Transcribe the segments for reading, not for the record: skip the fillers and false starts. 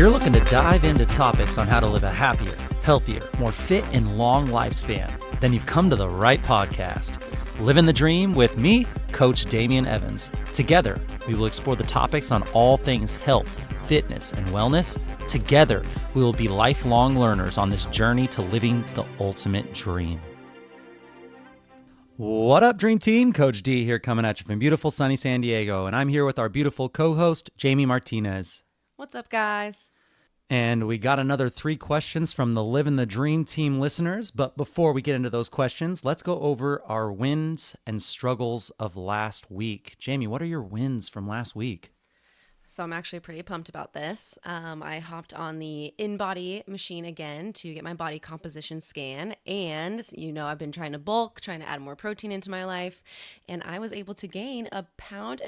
you're looking to dive into topics on how to live a happier, healthier, more fit, and long lifespan, then you've come to the right podcast. Living the Dream with me, Coach Damian Evans. Together, we will explore the topics on all things health, fitness, and wellness. Together, we will be lifelong learners on this journey to living the ultimate dream. What up, Dream Team? Coach D here coming at you from beautiful sunny San Diego, and I'm here with our beautiful co-host, Jamie Martinez. What's up, guys? And we got another 3 questions from the Living the Dream team listeners. But before we get into those questions, let's go over our wins and struggles of last week. Jamie, what are your wins from last week? So I'm actually pretty pumped about this. I hopped on the InBody machine again to get my body composition scan. And, I've been trying to bulk, trying to add more protein into my life. And I was able to gain 1.5 pounds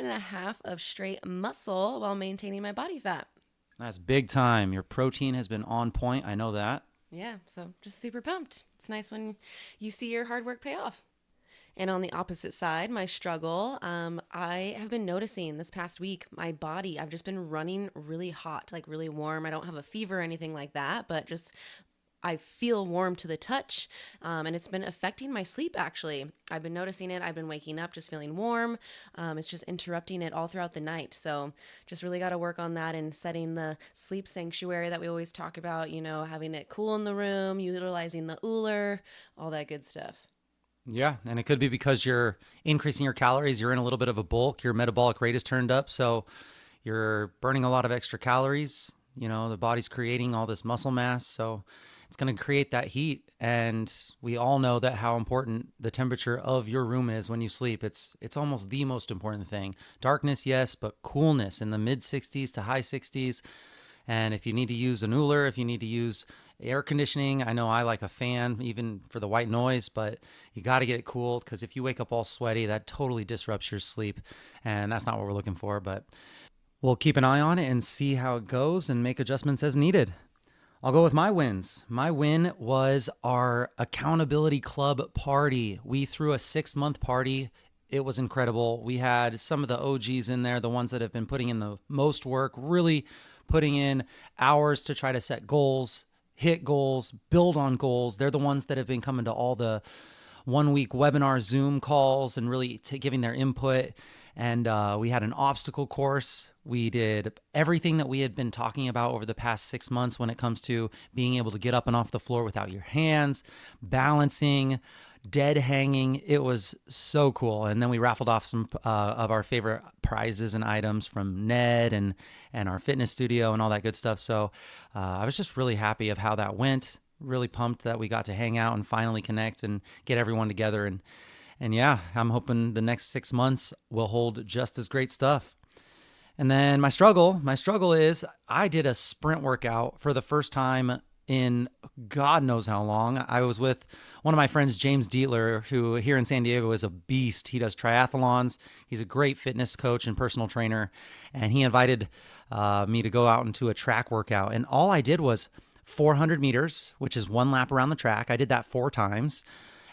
of straight muscle while maintaining my body fat. That's big time. Your protein has been on point. I know that. Yeah, so just super pumped. It's nice when you see your hard work pay off. And on the opposite side, my struggle, I have been noticing this past week, my body, I've just been running really hot, like really warm. I don't have a fever or anything like that, but just I feel warm to the touch, and it's been affecting my sleep, actually. I've been noticing it. I've been waking up just feeling warm. It's just interrupting it all throughout the night. So just really got to work on that and setting the sleep sanctuary that we always talk about, having it cool in the room, utilizing the Ooler, all that good stuff. Yeah, and it could be because you're increasing your calories. You're in a little bit of a bulk. Your metabolic rate is turned up, so you're burning a lot of extra calories. The body's creating all this muscle mass, so it's going to create that heat. And we all know that how important the temperature of your room is when you sleep. It's almost the most important thing. Darkness, yes, but coolness in the mid 60s to high 60s. And if you need to use an Ooler, if you need to use air conditioning, I know I like a fan even for the white noise, but you got to get it cooled, because if you wake up all sweaty, that totally disrupts your sleep. And that's not what we're looking for, but we'll keep an eye on it and see how it goes and make adjustments as needed. I'll go with my wins. My win was our accountability club party. We threw a 6-month party. It was incredible. We had some of the OGs in there, the ones that have been putting in the most work, really putting in hours to try to set goals, hit goals, build on goals. They're the ones that have been coming to all the 1-week webinar Zoom calls and really giving their input. And we had an obstacle course. We did everything that we had been talking about over the past 6 months when it comes to being able to get up and off the floor without your hands, balancing, dead hanging. It was so cool. And then we raffled off some of our favorite prizes and items from Ned and our fitness studio and all that good stuff. So I was just really happy of how that went. Really pumped that we got to hang out and finally connect and get everyone together. And yeah, I'm hoping the next 6 months will hold just as great stuff. And then my struggle is I did a sprint workout for the first time in God knows how long. I was with one of my friends, James Dietler, who here in San Diego is a beast. He does triathlons. He's a great fitness coach and personal trainer. And he invited me to go out into a track workout. And all I did was 400 meters, which is 1 lap around the track. I did that 4 times.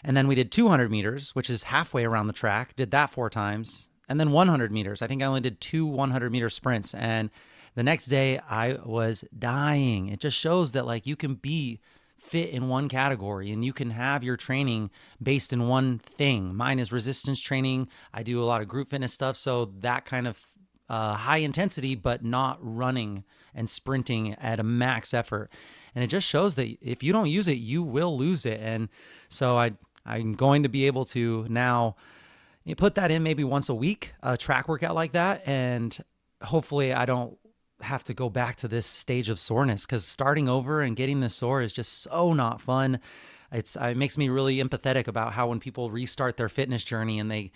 And then we did 200 meters, which is halfway around the track, did that 4 times. And then 100 meters. I think I only did 2 100-meter sprints. And the next day I was dying. It just shows that you can be fit in one category and you can have your training based in one thing. Mine is resistance training. I do a lot of group fitness stuff. So that kind of high intensity, but not running and sprinting at a max effort. And it just shows that if you don't use it, you will lose it. And so I'm going to be able to now put that in maybe once a week, a track workout like that. And hopefully I don't have to go back to this stage of soreness, because starting over and getting this sore is just so not fun. It makes me really empathetic about how when people restart their fitness journey and they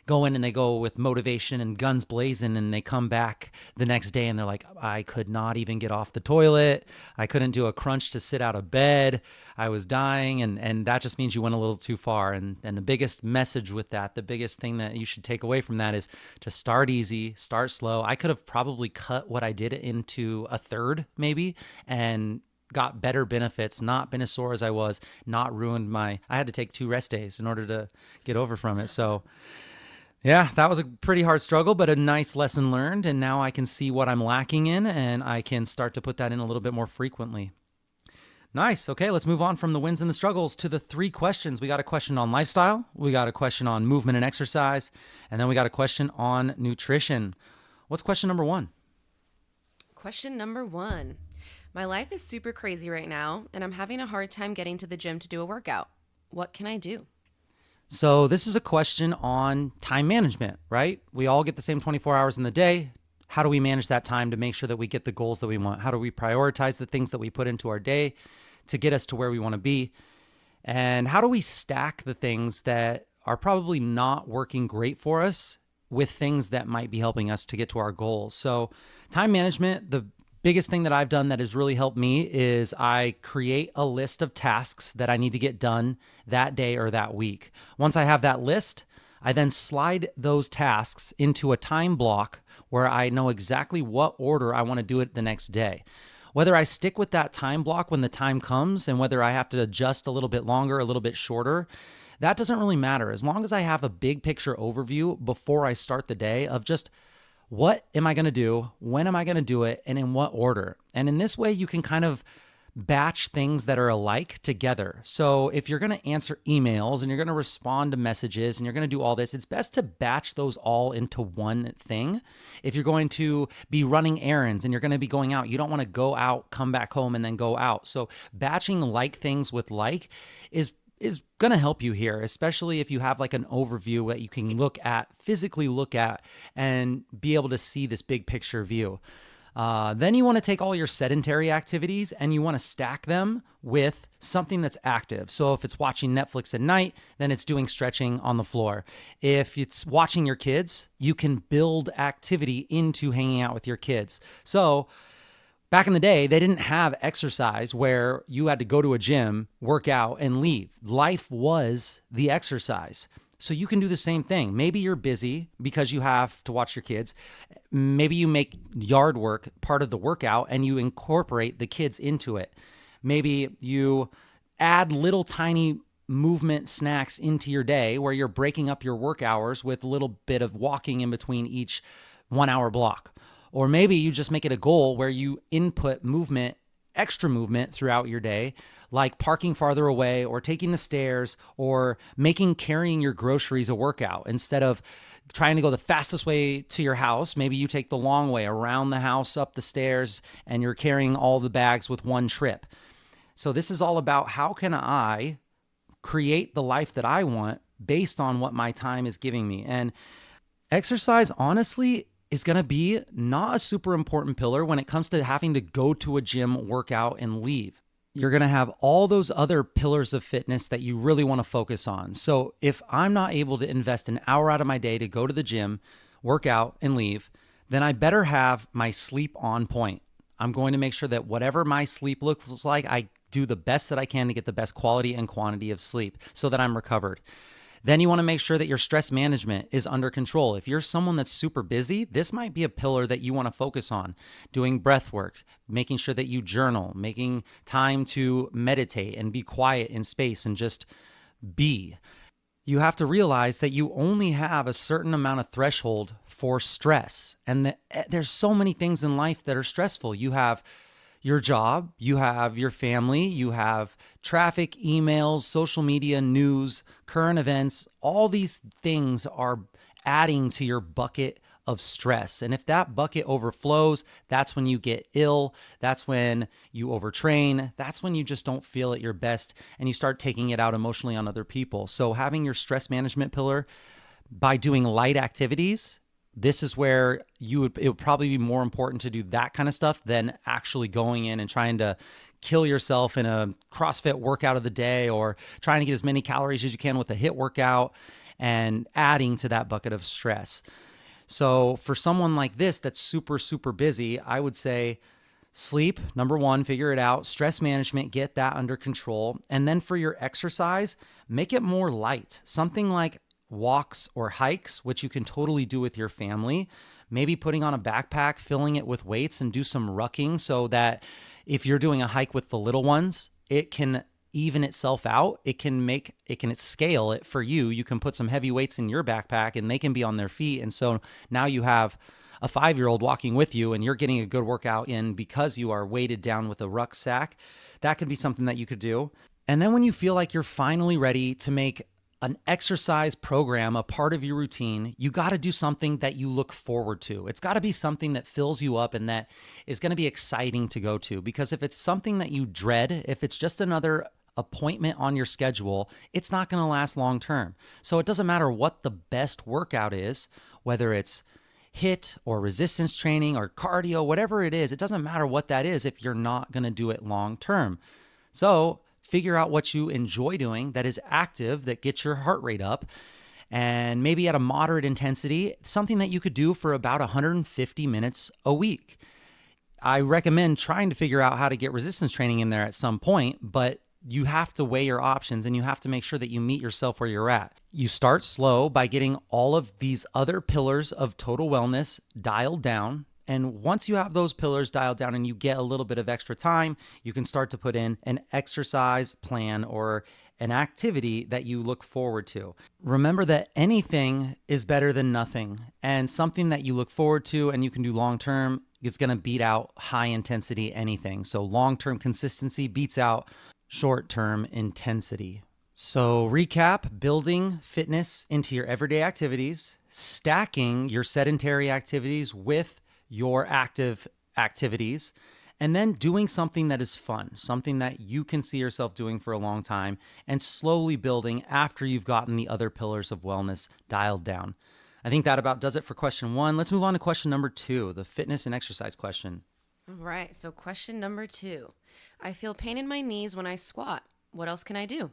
go in and they go with motivation and guns blazing, and they come back the next day and they're like, I could not even get off the toilet. I couldn't do a crunch to sit out of bed. I was dying. And that just means you went a little too far. And the biggest message with that, the biggest thing that you should take away from that is to start easy, start slow. I could have probably cut what I did into a third maybe, and got better benefits, not been as sore as I was, not ruined I had to take 2 rest days in order to get over from it. So Yeah, that was a pretty hard struggle, but a nice lesson learned. And now I can see what I'm lacking in and I can start to put that in a little bit more frequently. Nice. Okay, let's move on from the wins and the struggles to the three questions. We got a question on lifestyle, we got a question on movement and exercise, and then we got a question on nutrition. What's question number one? Question number one. My life is super crazy right now, and I'm having a hard time getting to the gym to do a workout. What can I do? So, this is a question on time management, right? We all get the same 24 hours in the day. How do we manage that time to make sure that we get the goals that we want? How do we prioritize the things that we put into our day to get us to where we want to be? And how do we stack the things that are probably not working great for us with things that might be helping us to get to our goals? So, time management, the biggest thing that I've done that has really helped me is I create a list of tasks that I need to get done that day or that week. Once I have that list, I then slide those tasks into a time block where I know exactly what order I want to do it the next day. Whether I stick with that time block when the time comes and whether I have to adjust a little bit longer, a little bit shorter, that doesn't really matter. As long as I have a big picture overview before I start the day of just what am I going to do, when am I going to do it, and in what order. And in this way, you can kind of batch things that are alike together. So if you're going to answer emails and you're going to respond to messages and you're going to do all this, it's best to batch those all into one thing. If you're going to be running errands and you're going to be going out, you don't want to go out, come back home, and then go out. So batching like things with like is going to help you here, especially if you have like an overview that you can physically look at, and be able to see this big picture view. Then you want to take all your sedentary activities and you want to stack them with something that's active. So if it's watching Netflix at night, then it's doing stretching on the floor. If it's watching your kids, you can build activity into hanging out with your kids. So back in the day, they didn't have exercise where you had to go to a gym, work out, and leave. Life was the exercise. So you can do the same thing. Maybe you're busy because you have to watch your kids. Maybe you make yard work part of the workout and you incorporate the kids into it. Maybe you add little tiny movement snacks into your day where you're breaking up your work hours with a little bit of walking in between each 1 hour block. Or maybe you just make it a goal where you input movement, extra movement throughout your day, like parking farther away or taking the stairs or making carrying your groceries a workout. Instead of trying to go the fastest way to your house, maybe you take the long way around the house, up the stairs, and you're carrying all the bags with one trip. So this is all about how can I create the life that I want based on what my time is giving me. And exercise, honestly, is going to be not a super important pillar when it comes to having to go to a gym, work out, and leave. You're going to have all those other pillars of fitness that you really want to focus on. So if I'm not able to invest an hour out of my day to go to the gym, work out, and leave, then I better have my sleep on point. I'm going to make sure that whatever my sleep looks like, I do the best that I can to get the best quality and quantity of sleep so that I'm recovered. Then you want to make sure that your stress management is under control. If you're someone that's super busy, this might be a pillar that you want to focus on. Doing breath work, making sure that you journal, making time to meditate and be quiet in space and just be. You have to realize that you only have a certain amount of threshold for stress. And there's so many things in life that are stressful. You have your job, you have your family, you have traffic, emails, social media, news, current events. All these things are adding to your bucket of stress. And if that bucket overflows, that's when you get ill. That's when you overtrain. That's when you just don't feel at your best and you start taking it out emotionally on other people. So having your stress management pillar by doing light activities, this is where it would probably be more important to do that kind of stuff than actually going in and trying to kill yourself in a CrossFit workout of the day or trying to get as many calories as you can with a HIIT workout and adding to that bucket of stress. So for someone like this that's super, super busy, I would say sleep, number one, figure it out. Stress management, get that under control. And then for your exercise, make it more light. Something like walks or hikes, which you can totally do with your family. Maybe putting on a backpack, filling it with weights, and do some rucking so that if you're doing a hike with the little ones, it can even itself out. It can scale it for you. You can put some heavy weights in your backpack and they can be on their feet. And so now you have a 5-year-old walking with you and you're getting a good workout in because you are weighted down with a rucksack. That could be something that you could do. And then when you feel like you're finally ready to make an exercise program a part of your routine, you got to do something that you look forward to. It's got to be something that fills you up and that is going to be exciting to go to. Because if it's something that you dread, if it's just another appointment on your schedule, it's not going to last long term. So it doesn't matter what the best workout is, whether it's HIIT or resistance training or cardio, whatever it is, it doesn't matter what that is if you're not going to do it long term. So figure out what you enjoy doing that is active, that gets your heart rate up, and maybe at a moderate intensity, something that you could do for about 150 minutes a week. I recommend trying to figure out how to get resistance training in there at some point, but you have to weigh your options and you have to make sure that you meet yourself where you're at. You start slow by getting all of these other pillars of total wellness dialed down. And once you have those pillars dialed down and you get a little bit of extra time, you can start to put in an exercise plan or an activity that you look forward to. Remember that anything is better than nothing, and something that you look forward to and you can do long term is going to beat out high intensity anything. So long term consistency beats out short term intensity. So recap: building fitness into your everyday activities, stacking your sedentary activities with your active activities, and then doing something that is fun, something that you can see yourself doing for a long time, and slowly building after you've gotten the other pillars of wellness dialed down. I think that about does it for question 1. Let's move on to question number 2, the fitness and exercise question. All right, so question number 2. I feel pain in my knees when I squat. What else can I do?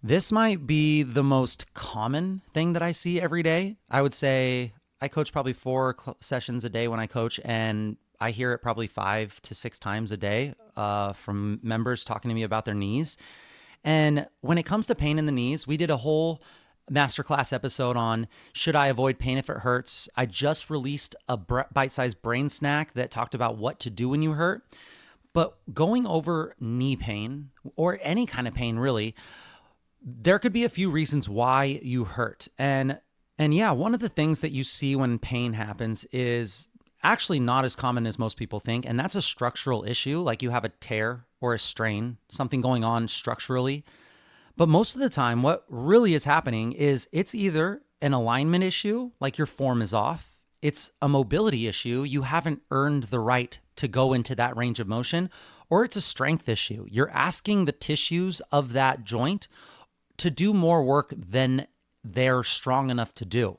This might be the most common thing that I see every day. I would say I coach probably 4 sessions a day when I coach, and I hear it probably 5 to 6 times a day from members talking to me about their knees. And when it comes to pain in the knees, we did a whole masterclass episode on should I avoid pain if it hurts. I just released a bite-sized brain snack that talked about what to do when you hurt. But going over knee pain or any kind of pain really, there could be a few reasons why you hurt. And yeah, one of the things that you see when pain happens is actually not as common as most people think, and that's a structural issue, like you have a tear or a strain, something going on structurally. But most of the time, what really is happening is it's either an alignment issue, like your form is off, it's a mobility issue, you haven't earned the right to go into that range of motion, or it's a strength issue. You're asking the tissues of that joint to do more work than they're strong enough to do.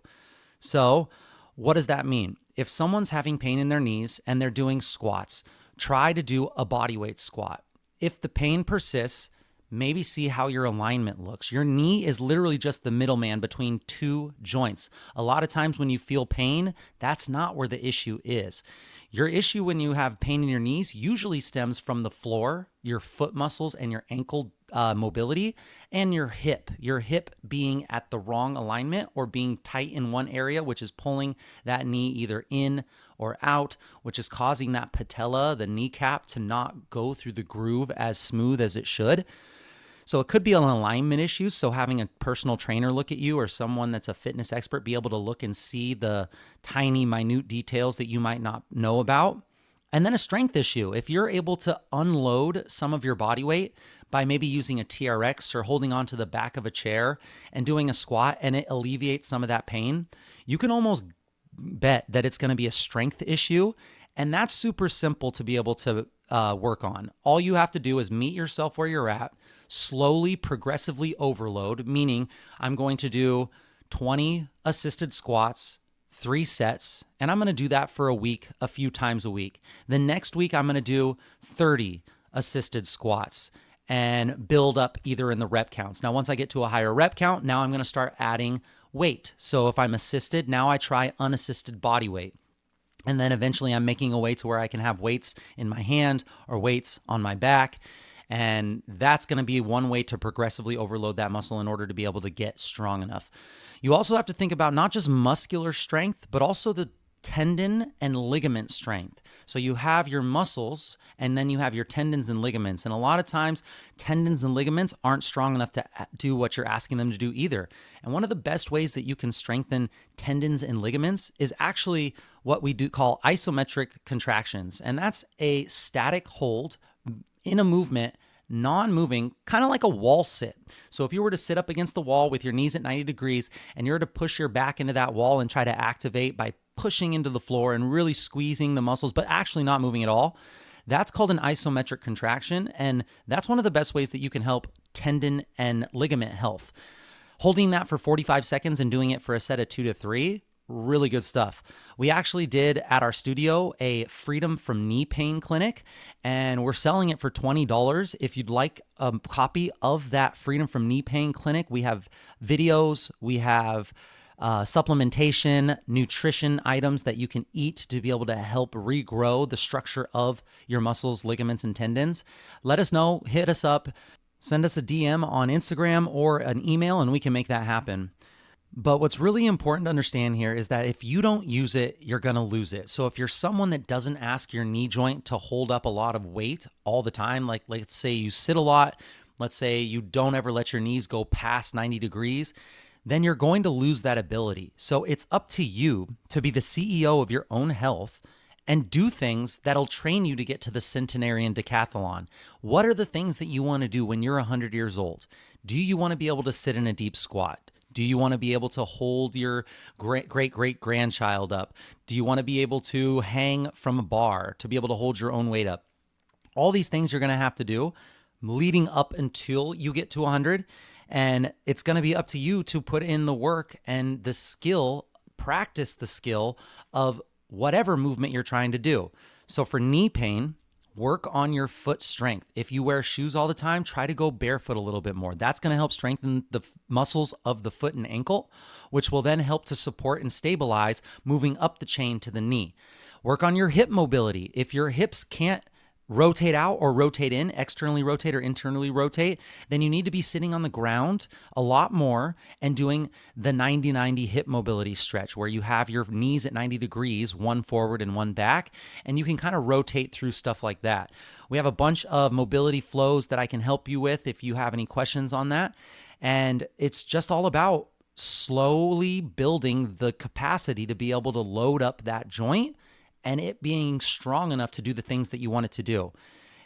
So what does that mean? If someone's having pain in their knees and they're doing squats, try to do a bodyweight squat. If the pain persists, maybe see how your alignment looks. Your knee is literally just the middleman between 2 joints. A lot of times when you feel pain, that's not where the issue is. Your issue when you have pain in your knees usually stems from the floor, your foot muscles, and your ankle mobility, and your hip being at the wrong alignment or being tight in one area, which is pulling that knee either in or out, which is causing that patella, the kneecap, to not go through the groove as smooth as it should. So it could be an alignment issue. So having a personal trainer look at you or someone that's a fitness expert be able to look and see the tiny, minute details that you might not know about. And then a strength issue. If you're able to unload some of your body weight by maybe using a TRX or holding onto the back of a chair and doing a squat and it alleviates some of that pain, you can almost bet that it's going to be a strength issue. And that's super simple to be able to work on. All you have to do is meet yourself where you're at, slowly, progressively overload, meaning I'm going to do 20 assisted squats, 3 sets, and I'm going to do that for a week, a few times a week. The next week, I'm going to do 30 assisted squats and build up either in the rep counts. Now, once I get to a higher rep count, now I'm going to start adding weight. So if I'm assisted, now I try unassisted body weight. And then eventually I'm making a way to where I can have weights in my hand or weights on my back. And that's going to be one way to progressively overload that muscle in order to be able to get strong enough. You also have to think about not just muscular strength, but also the tendon and ligament strength. So you have your muscles and then you have your tendons and ligaments. And a lot of times, tendons and ligaments aren't strong enough to do what you're asking them to do either. And one of the best ways that you can strengthen tendons and ligaments is actually what we do call isometric contractions. And that's a static hold in a movement, non-moving, kind of like a wall sit. So if you were to sit up against the wall with your knees at 90 degrees and you were to push your back into that wall and try to activate by pushing into the floor and really squeezing the muscles, but actually not moving at all, that's called an isometric contraction. And that's one of the best ways that you can help tendon and ligament health. Holding that for 45 seconds and doing it for a set of 2 to 3, really good stuff. We actually did at our studio a freedom from knee pain clinic, and we're selling it for $20. If you'd like a copy of that freedom from knee pain clinic, we have videos, we have supplementation, nutrition items that you can eat to be able to help regrow the structure of your muscles, ligaments, and tendons. Let us know, hit us up, send us a DM on Instagram or an email, and we can make that happen. But what's really important to understand here is that if you don't use it, you're going to lose it. So if you're someone that doesn't ask your knee joint to hold up a lot of weight all the time, like let's say you sit a lot, let's say you don't ever let your knees go past 90 degrees, then you're going to lose that ability. So it's up to you to be the CEO of your own health and do things that'll train you to get to the centenarian decathlon. What are the things that you want to do when you're 100 years old? Do you want to be able to sit in a deep squat? Do you want to be able to hold your great grandchild up? Do you want to be able to hang from a bar, to be able to hold your own weight up? All these things you're going to have to do leading up until you get to 100. And it's going to be up to you to put in the work and the skill, practice the skill of whatever movement you're trying to do. So for knee pain, work on your foot strength. If you wear shoes all the time, try to go barefoot a little bit more. That's going to help strengthen the muscles of the foot and ankle, which will then help to support and stabilize moving up the chain to the knee. Work on your hip mobility. If your hips can't rotate out or rotate in, externally rotate or internally rotate, then you need to be sitting on the ground a lot more and doing the 90-90 hip mobility stretch where you have your knees at 90 degrees, one forward and one back, and you can kind of rotate through stuff like that. We have a bunch of mobility flows that I can help you with if you have any questions on that. And it's just all about slowly building the capacity to be able to load up that joint and it being strong enough to do the things that you want it to do.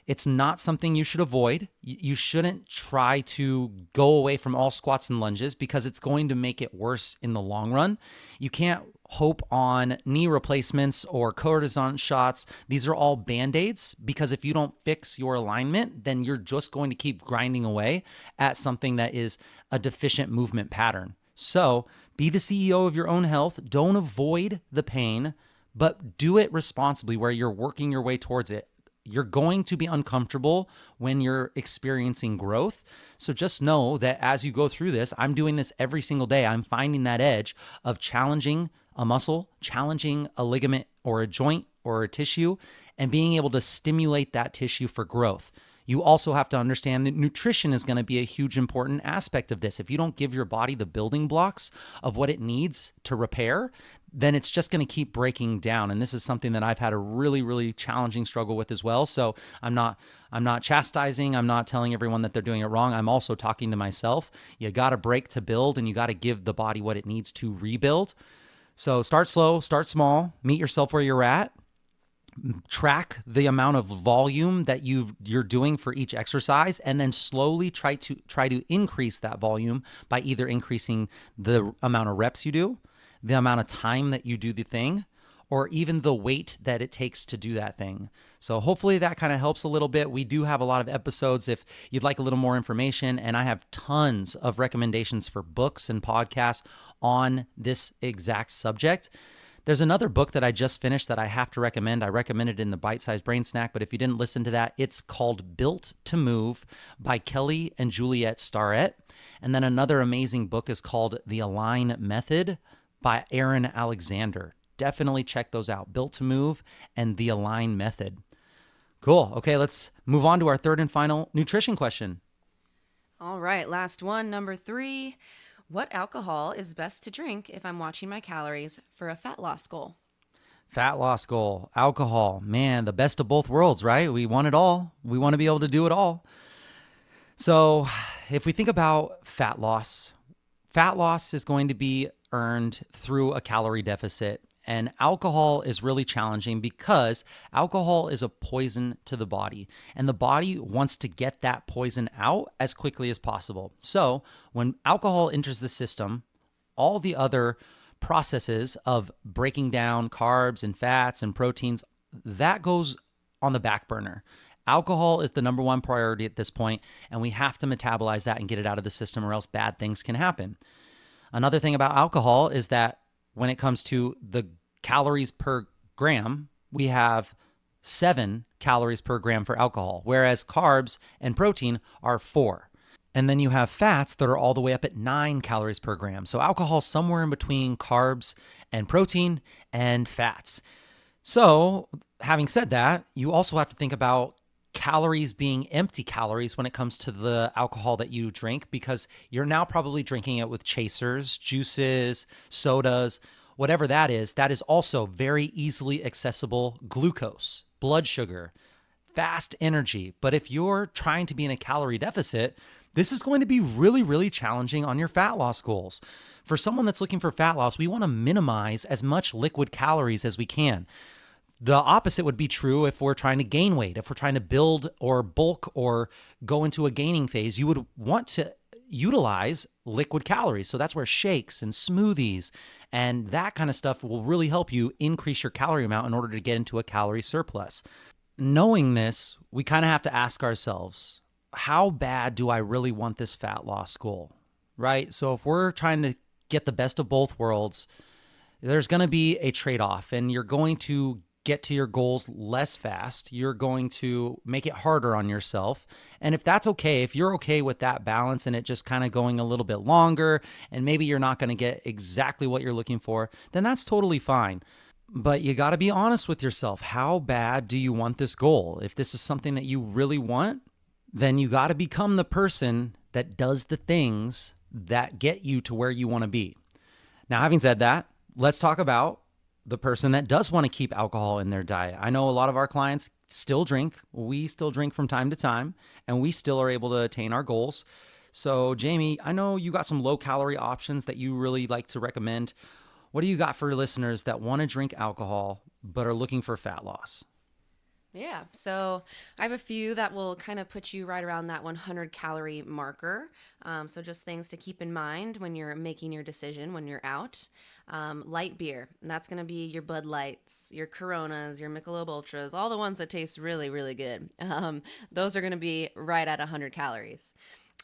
It's not something you should avoid. You shouldn't try to go away from all squats and lunges because it's going to make it worse in the long run. You can't hope on knee replacements or cortisone shots. These are all band-aids because if you don't fix your alignment, then you're just going to keep grinding away at something that is a deficient movement pattern. So be the CEO of your own health. Don't avoid the pain, but do it responsibly where you're working your way towards it. You're going to be uncomfortable when you're experiencing growth. So just know that as you go through this, I'm doing this every single day. I'm finding that edge of challenging a muscle, challenging a ligament or a joint or a tissue, and being able to stimulate that tissue for growth. You also have to understand that nutrition is going to be a huge important aspect of this. If you don't give your body the building blocks of what it needs to repair, then it's just going to keep breaking down. And this is something that I've had a really, really challenging struggle with as well. So I'm not chastising. I'm not telling everyone that they're doing it wrong. I'm also talking to myself. You got to break to build, and you got to give the body what it needs to rebuild. So start slow, start small, meet yourself where you're at. Track the amount of volume that you're doing for each exercise, and then slowly try to increase that volume by either increasing the amount of reps you do, the amount of time that you do the thing, or even the weight that it takes to do that thing. So hopefully that kind of helps a little bit. We do have a lot of episodes if you'd like a little more information, and I have tons of recommendations for books and podcasts on this exact subject. There's another book that I just finished that I have to recommend. I recommended it in the Bite-Sized Brain Snack, but if you didn't listen to that, it's called Built to Move by Kelly and Juliet Starrett. And then another amazing book is called The Align Method by Aaron Alexander. Definitely check those out. Built to Move and The Align Method. Cool. Okay, let's move on to our third and final nutrition question. All right, last one, number 3. What alcohol is best to drink if I'm watching my calories for a fat loss goal? Fat loss goal, alcohol, man, the best of both worlds, right? We want it all. We want to be able to do it all. So, if we think about fat loss is going to be earned through a calorie deficit. And alcohol is really challenging because alcohol is a poison to the body, and the body wants to get that poison out as quickly as possible. So, when alcohol enters the system, all the other processes of breaking down carbs and fats and proteins, that goes on the back burner. Alcohol is the number one priority at this point, and we have to metabolize that and get it out of the system, or else bad things can happen. Another thing about alcohol is that when it comes to the calories per gram, we have 7 calories per gram for alcohol, whereas carbs and protein are 4. And then you have fats that are all the way up at 9 calories per gram. So alcohol somewhere in between carbs and protein and fats. So, having said that, you also have to think about calories being empty calories when it comes to the alcohol that you drink, because you're now probably drinking it with chasers, juices, sodas, whatever that is also very easily accessible glucose, blood sugar, fast energy. But if you're trying to be in a calorie deficit, this is going to be really, really challenging on your fat loss goals. For someone that's looking for fat loss, we want to minimize as much liquid calories as we can. The opposite would be true if we're trying to gain weight. If we're trying to build or bulk or go into a gaining phase, you would want to utilize liquid calories. So that's where shakes and smoothies and that kind of stuff will really help you increase your calorie amount in order to get into a calorie surplus. Knowing this, we kind of have to ask ourselves, how bad do I really want this fat loss goal, right? So if we're trying to get the best of both worlds, there's going to be a trade-off, and you're going to get to your goals less fast. You're going to make it harder on yourself. And if that's okay, if you're okay with that balance and it just kind of going a little bit longer, and maybe you're not going to get exactly what you're looking for, then that's totally fine. But you got to be honest with yourself. How bad do you want this goal? If this is something that you really want, then you got to become the person that does the things that get you to where you want to be. Now, having said that, let's talk about the person that does want to keep alcohol in their diet. I know a lot of our clients still drink. We still drink from time to time, and we still are able to attain our goals. So, Jamie, I know you got some low calorie options that you really like to recommend. What do you got for listeners that want to drink alcohol but are looking for fat loss? Yeah, so I have a few that will kind of put you right around that 100 calorie marker. So just things to keep in mind when you're making your decision when you're out. Light beer, and that's going to be your Bud Lights, your Coronas, your Michelob Ultras, all the ones that taste really, really good. Those are going to be right at 100 calories.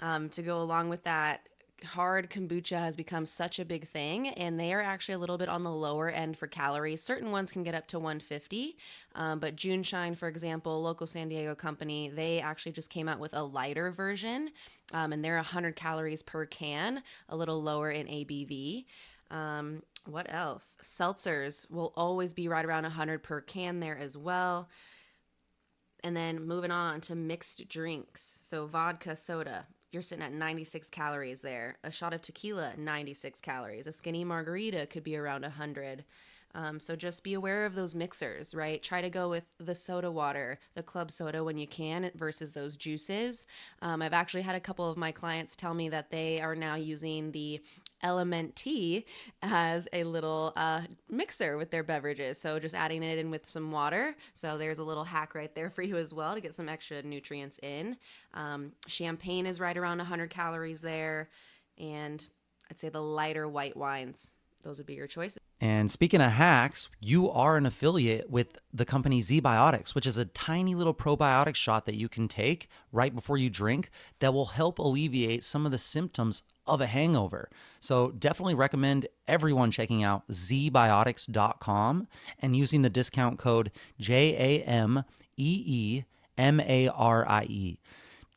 To go along with that, hard kombucha has become such a big thing, and they are actually a little bit on the lower end for calories. Certain ones can get up to 150, but June Shine, for example, local San Diego company, they actually just came out with a lighter version, and they're 100 calories per can, a little lower in ABV. What else? Seltzers will always be right around 100 per can there as well. And then moving on to mixed drinks. So vodka, soda, you're sitting at 96 calories there. A shot of tequila, 96 calories. A skinny margarita could be around 100. So just be aware of those mixers, right? Try to go with the soda water, the club soda when you can versus those juices. I've actually had a couple of my clients tell me that they are now using the Element Tea as a little mixer with their beverages. So just adding it in with some water. So there's a little hack right there for you as well to get some extra nutrients in. Champagne is right around 100 calories there. And I'd say the lighter white wines, those would be your choices. And speaking of hacks, you are an affiliate with the company ZBiotics, which is a tiny little probiotic shot that you can take right before you drink that will help alleviate some of the symptoms of a hangover. So definitely recommend everyone checking out zbiotics.com and using the discount code JAMEEMARIE.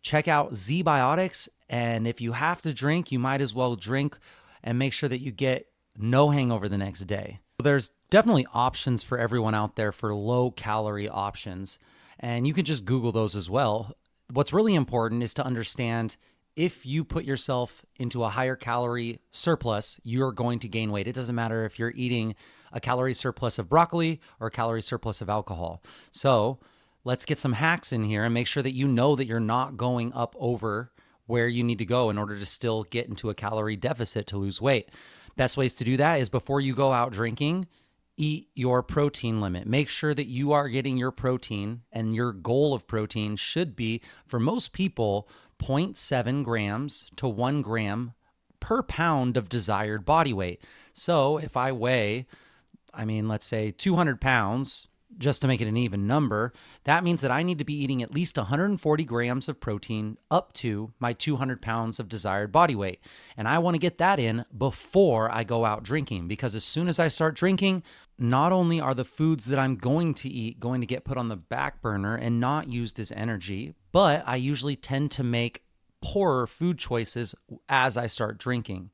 Check out ZBiotics, and if you have to drink, you might as well drink and make sure that you get no hangover the next day. There's definitely options for everyone out there for low calorie options, and you can just Google those as well. What's really important is to understand if you put yourself into a higher calorie surplus, you're going to gain weight. It doesn't matter if you're eating a calorie surplus of broccoli or a calorie surplus of alcohol. So let's get some hacks in here and make sure that you know that you're not going up over where you need to go in order to still get into a calorie deficit to lose weight. Best ways to do that is before you go out drinking, eat your protein limit. Make sure that you are getting your protein, and your goal of protein should be, for most people, 0.7 grams to 1 gram per pound of desired body weight. So if I weigh, let's say 200 pounds, just to make it an even number, that means that I need to be eating at least 140 grams of protein up to my 200 pounds of desired body weight. And I want to get that in before I go out drinking, because as soon as I start drinking, not only are the foods that I'm going to eat going to get put on the back burner and not used as energy, but I usually tend to make poorer food choices as I start drinking.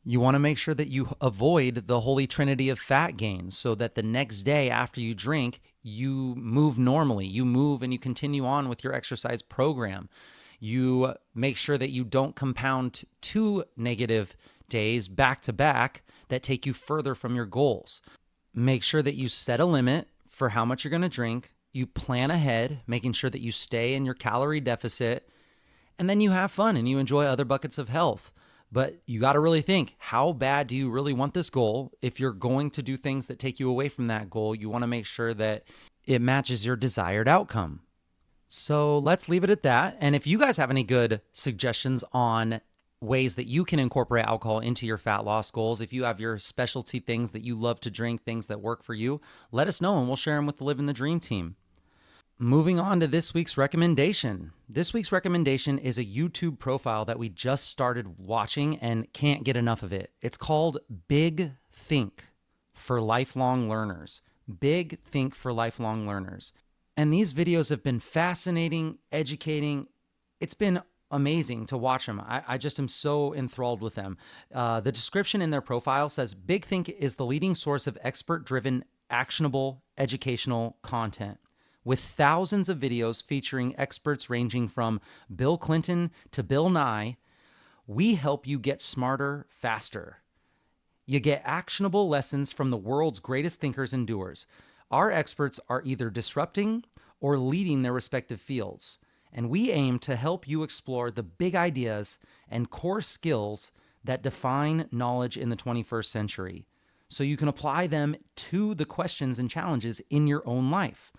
You want to make sure that you avoid the holy trinity of fat gain so that the next day after you drink, you move normally. You move and you continue on with your exercise program. You make sure that you don't compound 2 negative days back to back that take you further from your goals. Make sure that you set a limit for how much you're going to drink. You plan ahead, making sure that you stay in your calorie deficit, and then you have fun and you enjoy other buckets of health. But you got to really think, how bad do you really want this goal? If you're going to do things that take you away from that goal, you want to make sure that it matches your desired outcome. So let's leave it at that. And if you guys have any good suggestions on ways that you can incorporate alcohol into your fat loss goals, if you have your specialty things that you love to drink, things that work for you, let us know and we'll share them with the Living the Dream team. Moving on to this week's recommendation. This week's recommendation is a YouTube profile that we just started watching and can't get enough of it. It's called Big Think for Lifelong Learners. Big Think for Lifelong Learners. And these videos have been fascinating, educating. It's been amazing to watch them. I just am so enthralled with them. The description in their profile says, Big Think is the leading source of expert-driven, actionable, educational content, with thousands of videos featuring experts ranging from Bill Clinton to Bill Nye. We help you get smarter faster. You get actionable lessons from the world's greatest thinkers and doers. Our experts are either disrupting or leading their respective fields, and we aim to help you explore the big ideas and core skills that define knowledge in the 21st century, so you can apply them to the questions and challenges in your own life.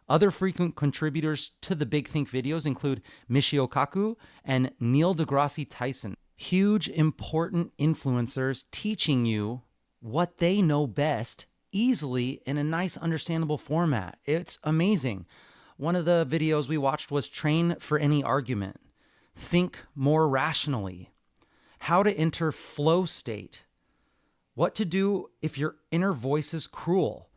Other frequent contributors to the Big Think videos include Michio Kaku and Neil deGrasse Tyson. Huge, important influencers teaching you what they know best easily in a nice, understandable format. It's amazing. One of the videos we watched was Train for Any Argument. Think more rationally. How to enter flow state. What to do if your inner voice is cruel.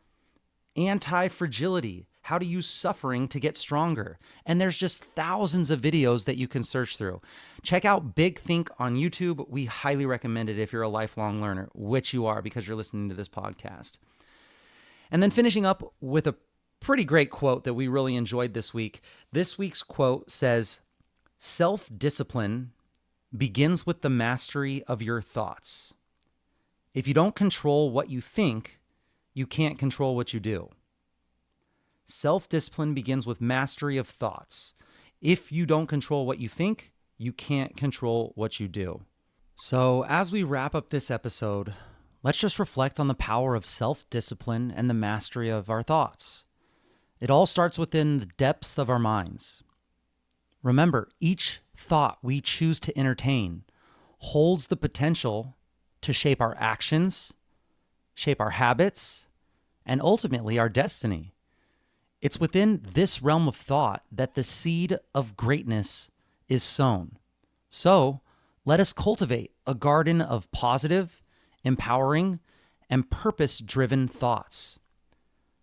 Anti-fragility. How to use suffering to get stronger. And there's just thousands of videos that you can search through. Check out Big Think on YouTube. We highly recommend it if you're a lifelong learner, which you are because you're listening to this podcast. And then finishing up with a pretty great quote that we really enjoyed this week. This week's quote says, "Self-discipline begins with the mastery of your thoughts. If you don't control what you think, you can't control what you do." Self-discipline begins with mastery of thoughts. If you don't control what you think, you can't control what you do. So as we wrap up this episode, let's just reflect on the power of self-discipline and the mastery of our thoughts. It all starts within the depths of our minds. Remember, each thought we choose to entertain holds the potential to shape our actions, shape our habits, and ultimately our destiny. It's within this realm of thought that the seed of greatness is sown. So let us cultivate a garden of positive, empowering, and purpose-driven thoughts.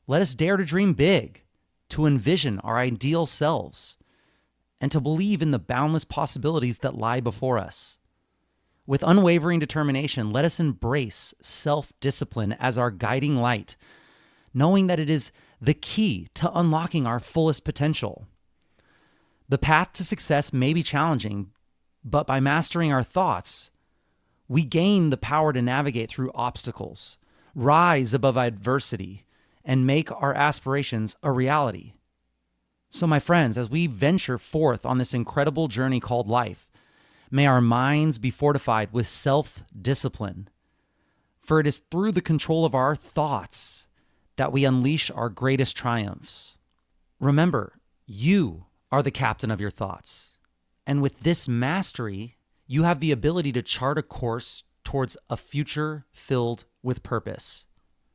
Let us dare to dream big, to envision our ideal selves, and to believe in the boundless possibilities that lie before us. With unwavering determination, let us embrace self-discipline as our guiding light, knowing that it is the key to unlocking our fullest potential. The path to success may be challenging, But by mastering our thoughts, we gain the power to navigate through obstacles, rise above adversity, and make our aspirations a reality. So, my friends, as we venture forth on this incredible journey called life, may our minds be fortified with self-discipline. For it is through the control of our thoughts that we unleash our greatest triumphs. Remember, you are the captain of your thoughts. And with this mastery, you have the ability to chart a course towards a future filled with purpose,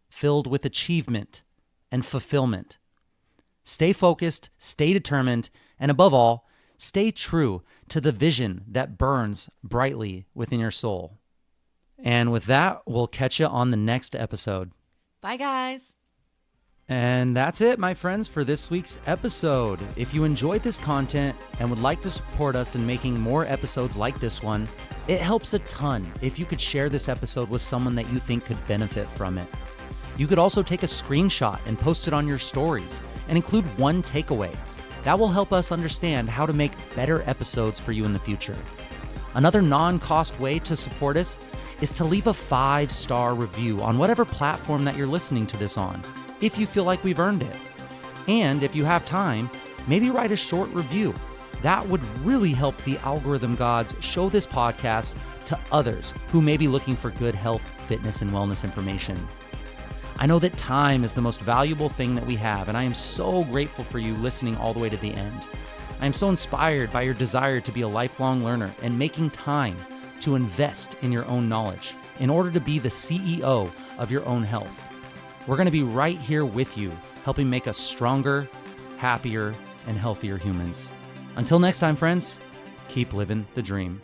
filled with achievement and fulfillment. Stay focused, stay determined, and above all, stay true to the vision that burns brightly within your soul. And with that, we'll catch you on the next episode. Bye, guys. And that's it, my friends, for this week's episode. If you enjoyed this content and would like to support us in making more episodes like this one, it helps a ton if you could share this episode with someone that you think could benefit from it. You could also take a screenshot and post it on your stories and include one takeaway. That will help us understand how to make better episodes for you in the future. Another non-cost way to support us is to leave a 5-star review on whatever platform that you're listening to this on, if you feel like we've earned it. And if you have time, maybe write a short review. That would really help the algorithm gods show this podcast to others who may be looking for good health, fitness, and wellness information. I know that time is the most valuable thing that we have, and I am so grateful for you listening all the way to the end. I am so inspired by your desire to be a lifelong learner and making time to invest in your own knowledge in order to be the CEO of your own health. We're going to be right here with you, helping make us stronger, happier, and healthier humans. Until next time, friends, keep living the dream.